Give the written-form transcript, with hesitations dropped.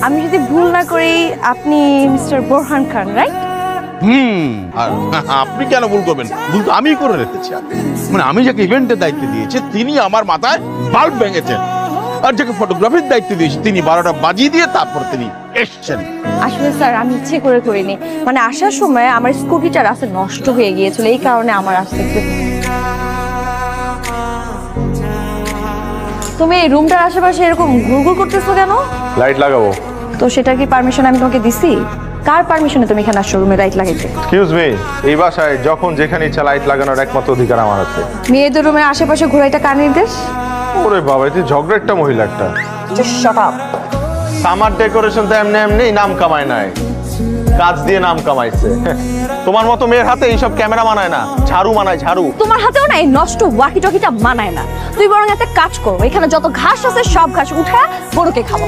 আমি যদি ভুল না করি আপনি মিস্টার বোরহান খান, রাইট? আর আপনি কেন ভুল করবেন? ভুল তো আমি করে রেখেছি। মানে আমি যাকে ইভেন্টের দায়িত্ব দিয়েছি তিনি আমার মাথায় বাল্ব ভেঙেছেন, আর যাকে ফটোগ্রাফির দায়িত্ব দিয়েছি তিনি 12টা বাজিয়ে দিয়ে তারপর তিনি এসছেন। আসলে স্যার আমি ইচ্ছে করে করিনি, মানে আসার সময় আমার স্কুটিটা রাস্তায় নষ্ট হয়ে গিয়েছিল, এই কারণে আমার আসতে একটু। তুমি এই রুমটার আশেপাশে এরকম ঘুরঘুর করতেছো কেন? লাইট লাগাবো। তো সেটা কি পারমিশন আমি তোমাকে দিছি? কার পারমিশনে তুমি এখানে আসছো রুমে লাইট লাগাইতে? এক্সকিউজ মি, এই বাসায় যখন যেখানে ইচ্ছা লাইট লাগানোর একমাত্র অধিকার আমার আছে। মেয়েদের রুমের আশেপাশে ঘোরাইটা কার নির্দেশ? ওরে বাবা, এতে ঝগড়া একটা মহিলা একটা। Shut up. সামার ডেকোরেশন তো এমনি এমনি নাম কামায় নাই, কাজ দিয়ে নাম কামাইছে। তোমার মতো মেয়ের হাতে এইসব ক্যামেরা মানায় না, ঝাড়ু মানায় ঝাড়ু। তোমার হাতেও না এই নষ্ট ওয়াকি টকিটা মানায় না। তুই বরং একটা কাজ করো, এখানে যত ঘাস আছে সব ঘাস উঠা গরুকে খাবো।